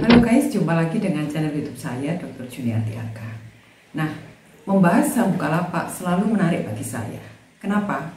Halo guys, jumpa lagi dengan channel YouTube saya, Dr. Juniarti Arka. Nah, membahas saham Bukalapak selalu menarik bagi saya. Kenapa?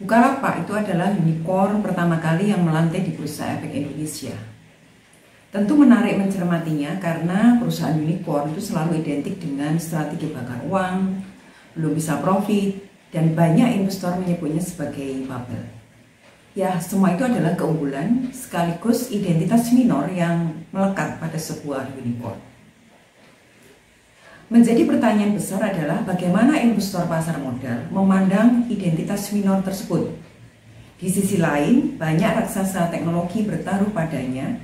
Bukalapak itu adalah unicorn pertama kali yang melantai di Bursa Efek Indonesia. Tentu menarik mencermatinya karena perusahaan unicorn itu selalu identik dengan strategi bakar uang, belum bisa profit, dan banyak investor menyebutnya sebagai bubble. Ya, semua itu adalah keunggulan sekaligus identitas minor yang melekat pada sebuah unicorn. Menjadi pertanyaan besar adalah bagaimana investor pasar modal memandang identitas minor tersebut. Di sisi lain, banyak raksasa teknologi bertaruh padanya.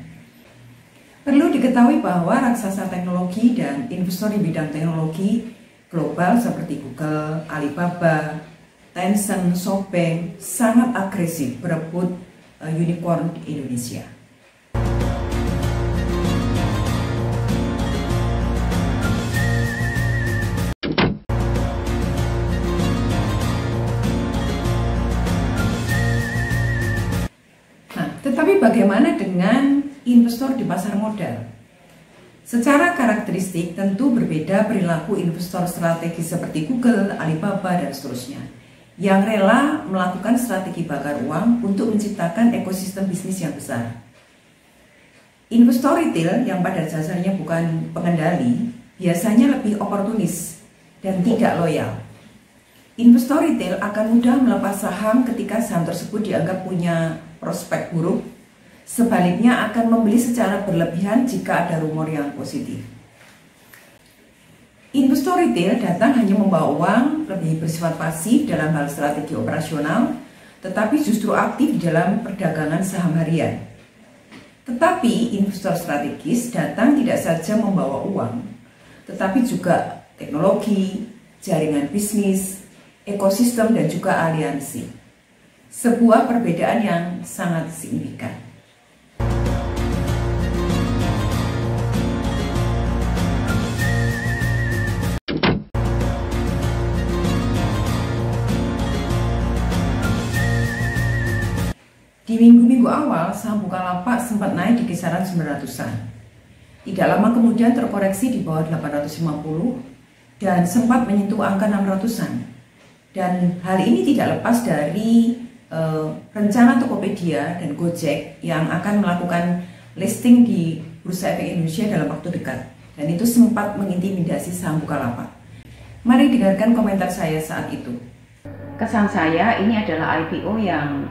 Perlu diketahui bahwa raksasa teknologi dan investor di bidang teknologi global seperti Google, Alibaba, Tencent, SoftBank sangat agresif berebut unicorn di Indonesia. Nah, tetapi bagaimana dengan investor di pasar modal? Secara karakteristik tentu berbeda perilaku investor strategis seperti Google, Alibaba, dan seterusnya, yang rela melakukan strategi bakar uang untuk menciptakan ekosistem bisnis yang besar. Investor retail yang pada dasarnya bukan pengendali biasanya lebih oportunis dan tidak loyal. Investor retail akan mudah melepas saham ketika saham tersebut dianggap punya prospek buruk. Sebaliknya akan membeli secara berlebihan jika ada rumor yang positif. Investor retail datang hanya membawa uang, lebih bersifat pasif dalam hal strategi operasional, tetapi justru aktif di dalam perdagangan saham harian. Tetapi investor strategis datang tidak saja membawa uang, tetapi juga teknologi, jaringan bisnis, ekosistem, dan juga aliansi. Sebuah perbedaan yang sangat signifikan. Di minggu-minggu awal, saham Bukalapak sempat naik di kisaran 900-an. Tidak lama kemudian terkoreksi di bawah 850 dan sempat menyentuh angka 600-an. Dan hal ini tidak lepas dari rencana Tokopedia dan Gojek yang akan melakukan listing di Bursa Efek Indonesia dalam waktu dekat. Dan itu sempat mengintimidasi saham Bukalapak. Mari dengarkan komentar saya saat itu. Kesan saya ini adalah IPO yang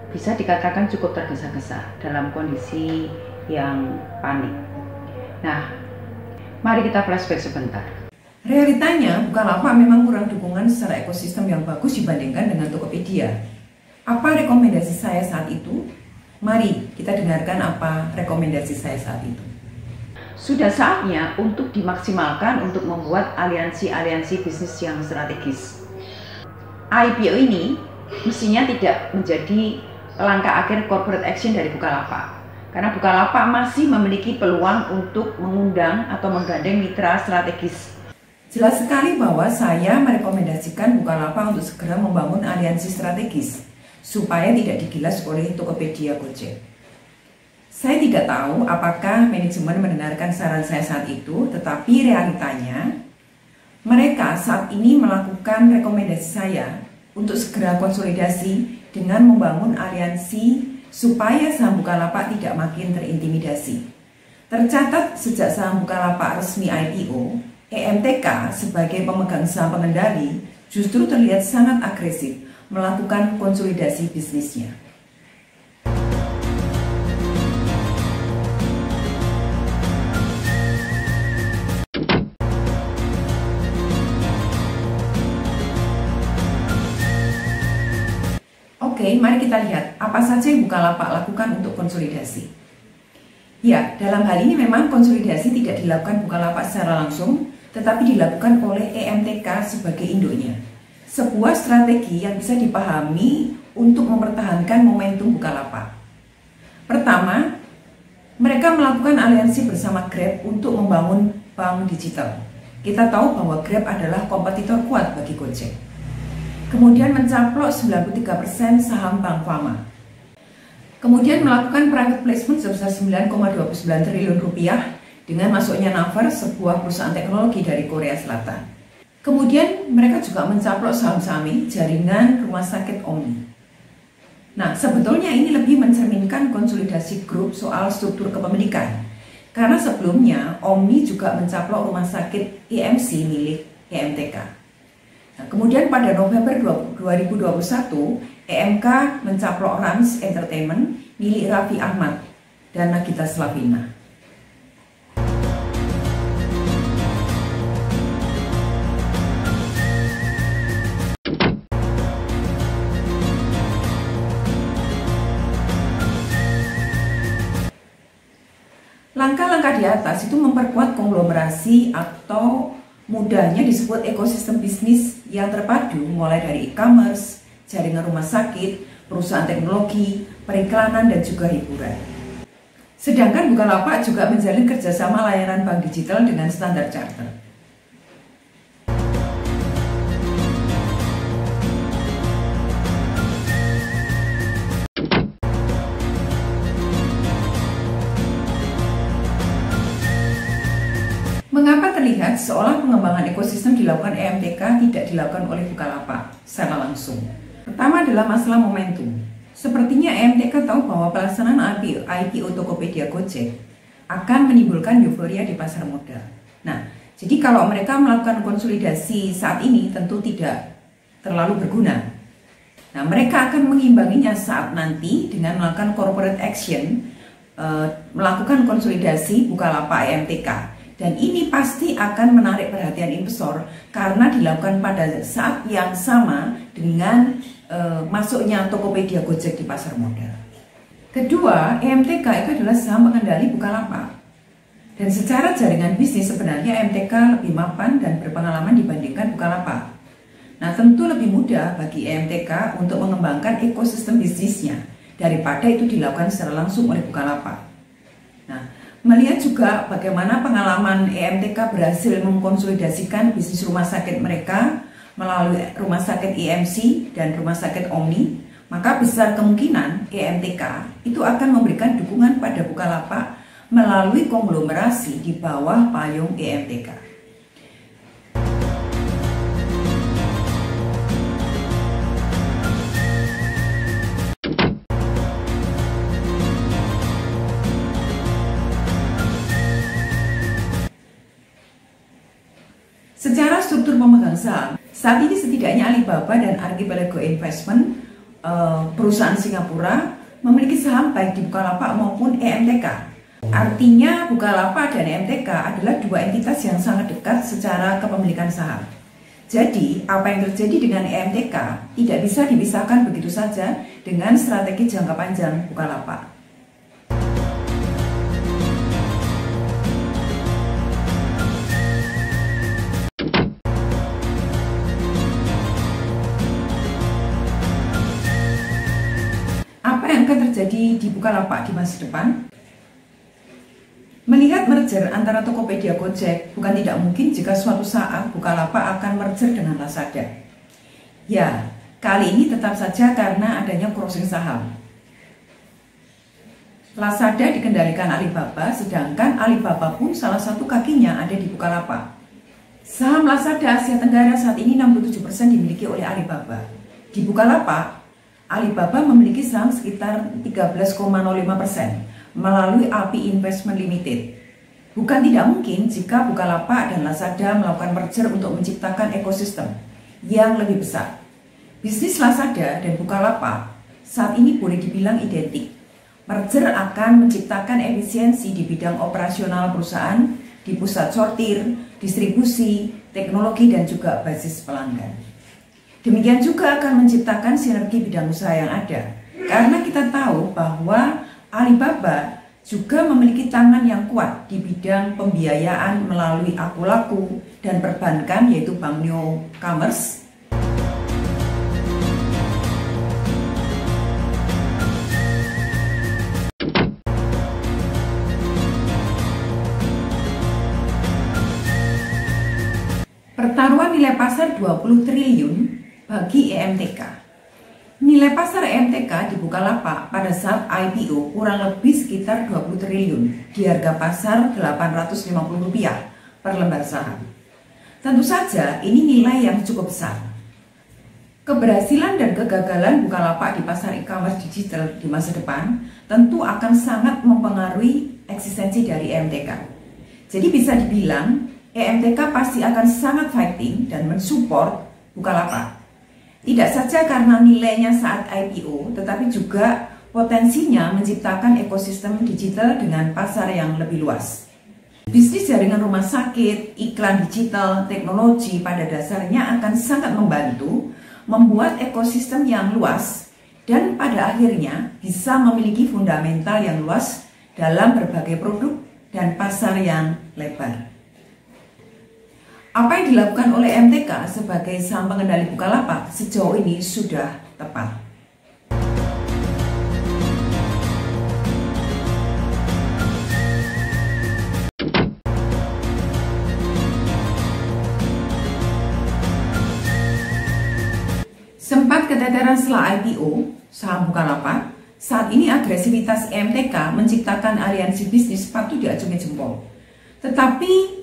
bisa dikatakan cukup tergesa-gesa dalam kondisi yang panik. Nah, mari kita flashback sebentar. Realitanya, Bukalapak memang kurang dukungan secara ekosistem yang bagus dibandingkan dengan Tokopedia. Apa rekomendasi saya saat itu? Mari kita dengarkan apa rekomendasi saya saat itu. Sudah saatnya untuk dimaksimalkan untuk membuat aliansi-aliansi bisnis yang strategis. IPO ini mestinya tidak menjadi langkah akhir corporate action dari Bukalapak, karena Bukalapak masih memiliki peluang untuk mengundang atau menggandeng mitra strategis. Jelas sekali bahwa saya merekomendasikan Bukalapak untuk segera membangun aliansi strategis supaya tidak digilas oleh Tokopedia Gojek. Saya tidak tahu apakah manajemen mendengarkan saran saya saat itu, tetapi realitanya mereka saat ini melakukan rekomendasi saya untuk segera konsolidasi dengan membangun aliansi supaya saham Bukalapak tidak makin terintimidasi. Tercatat sejak saham Bukalapak resmi IPO, EMTK sebagai pemegang saham pengendali justru terlihat sangat agresif melakukan konsolidasi bisnisnya. Oke, mari kita lihat apa saja yang Bukalapak lakukan untuk konsolidasi. Ya, dalam hal ini memang konsolidasi tidak dilakukan Bukalapak secara langsung, tetapi dilakukan oleh EMTK sebagai induknya. Sebuah strategi yang bisa dipahami untuk mempertahankan momentum Bukalapak. Pertama, mereka melakukan aliansi bersama Grab untuk membangun bank digital. Kita tahu bahwa Grab adalah kompetitor kuat bagi Gojek. Kemudian mencaplok 93% saham Bank Fama. Kemudian melakukan private placement sebesar 9,29 triliun rupiah dengan masuknya Naver, sebuah perusahaan teknologi dari Korea Selatan. Kemudian mereka juga mencaplok saham-saham jaringan rumah sakit Omni. Nah, sebetulnya ini lebih mencerminkan konsolidasi grup soal struktur kepemilikan. Karena sebelumnya Omni juga mencaplok rumah sakit IMC milik EMTK. Nah, kemudian pada November 2021, EMK mencaplok Rans Entertainment milik Raffi Ahmad dan Nagita Slavina. Langkah-langkah di atas itu memperkuat konglomerasi atau mudahnya disebut ekosistem bisnis yang terpadu, mulai dari e-commerce, jaringan rumah sakit, perusahaan teknologi, periklanan, dan juga hiburan. Sedangkan Bukalapak juga menjalin kerjasama layanan bank digital dengan Standard Chartered. Mengapa terlihat seolah pengembangan ekosistem dilakukan EMTK tidak dilakukan oleh Bukalapak secara langsung? Pertama adalah masalah momentum. Sepertinya EMTK tahu bahwa pelaksanaan IPO Tokopedia Gojek akan menimbulkan euforia di pasar modal. Nah, jadi kalau mereka melakukan konsolidasi saat ini tentu tidak terlalu berguna. Nah, mereka akan mengimbanginya saat nanti dengan melakukan corporate action, melakukan konsolidasi Bukalapak EMTK. Dan ini pasti akan menarik perhatian investor karena dilakukan pada saat yang sama dengan masuknya Tokopedia Gojek di pasar modal. Kedua, EMTK itu adalah saham pengendali Bukalapak. Dan secara jaringan bisnis sebenarnya EMTK lebih mapan dan berpengalaman dibandingkan Bukalapak. Nah, tentu lebih mudah bagi EMTK untuk mengembangkan ekosistem bisnisnya daripada itu dilakukan secara langsung oleh Bukalapak. Nah, melihat juga bagaimana pengalaman EMTK berhasil mengkonsolidasikan bisnis rumah sakit mereka melalui rumah sakit IMC dan rumah sakit Omni, maka besar kemungkinan EMTK itu akan memberikan dukungan pada Bukalapak melalui konglomerasi di bawah payung EMTK. Secara struktur pemegang saham, saat ini setidaknya Alibaba dan Archipelago Investment, perusahaan Singapura, memiliki saham baik di Bukalapak maupun EMTK. Artinya Bukalapak dan EMTK adalah dua entitas yang sangat dekat secara kepemilikan saham. Jadi, apa yang terjadi dengan EMTK tidak bisa dipisahkan begitu saja dengan strategi jangka panjang Bukalapak. Apa yang akan terjadi di Bukalapak di masa depan? Melihat merger antara Tokopedia Gojek, bukan tidak mungkin jika suatu saat Bukalapak akan merger dengan Lazada. Ya, kali ini tetap saja karena adanya crossing saham. Lazada dikendalikan Alibaba, sedangkan Alibaba pun salah satu kakinya ada di Bukalapak. Saham Lazada Asia Tenggara saat ini 67% dimiliki oleh Alibaba. Di Bukalapak, Alibaba memiliki saham sekitar 13,05% melalui API Investment Limited. Bukan tidak mungkin jika Bukalapak dan Lazada melakukan merger untuk menciptakan ekosistem yang lebih besar. Bisnis Lazada dan Bukalapak saat ini boleh dibilang identik. Merger akan menciptakan efisiensi di bidang operasional perusahaan, di pusat sortir, distribusi, teknologi, dan juga basis pelanggan. Demikian juga akan menciptakan sinergi bidang usaha yang ada. Karena kita tahu bahwa Alibaba juga memiliki tangan yang kuat di bidang pembiayaan melalui Akulaku dan perbankan yaitu Bank Neo Commerce. Pertaruhan nilai pasar 20 triliun bagi EMTK. Nilai pasar EMTK di Bukalapak pada saat IPO kurang lebih sekitar 20 triliun di harga pasar Rp850 per lembar saham. Tentu saja ini nilai yang cukup besar. Keberhasilan dan kegagalan Bukalapak di pasar e-commerce digital di masa depan tentu akan sangat mempengaruhi eksistensi dari EMTK. Jadi bisa dibilang EMTK pasti akan sangat fighting dan mensupport Bukalapak. Tidak saja karena nilainya saat IPO, tetapi juga potensinya menciptakan ekosistem digital dengan pasar yang lebih luas. Bisnis jaringan rumah sakit, iklan digital, teknologi pada dasarnya akan sangat membantu membuat ekosistem yang luas dan pada akhirnya bisa memiliki fundamental yang luas dalam berbagai produk dan pasar yang lebar. Apa yang dilakukan oleh EMTK sebagai saham pengendali Bukalapak sejauh ini sudah tepat. Sempat keteteran setelah IPO saham Bukalapak, saat ini agresivitas EMTK menciptakan aliansi bisnis patut diacungi jempol. Tetapi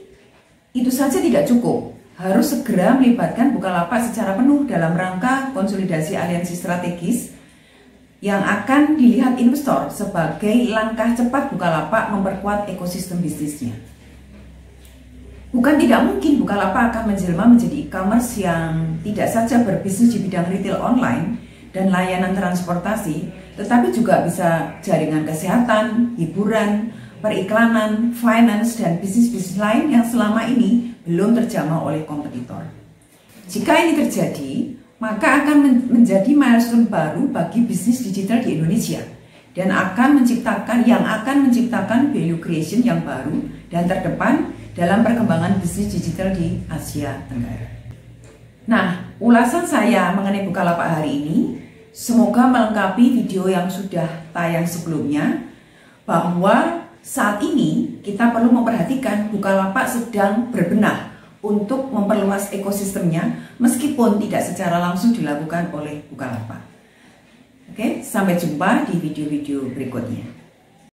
itu saja tidak cukup, harus segera melibatkan Bukalapak secara penuh dalam rangka konsolidasi aliansi strategis yang akan dilihat investor sebagai langkah cepat Bukalapak memperkuat ekosistem bisnisnya. Bukan tidak mungkin Bukalapak akan menjelma menjadi e-commerce yang tidak saja berbisnis di bidang retail online dan layanan transportasi, tetapi juga bisa jaringan kesehatan, hiburan, periklanan, finance, dan bisnis-bisnis lain yang selama ini belum terjamah oleh kompetitor. Jika ini terjadi, maka akan menjadi milestone baru bagi bisnis digital di Indonesia dan akan menciptakan value creation yang baru dan terdepan dalam perkembangan bisnis digital di Asia Tenggara. Nah, ulasan saya mengenai Bukalapak hari ini semoga melengkapi video yang sudah tayang sebelumnya, bahwa saat ini kita perlu memperhatikan Bukalapak sedang berbenah untuk memperluas ekosistemnya meskipun tidak secara langsung dilakukan oleh Bukalapak. Oke, sampai jumpa di video-video berikutnya.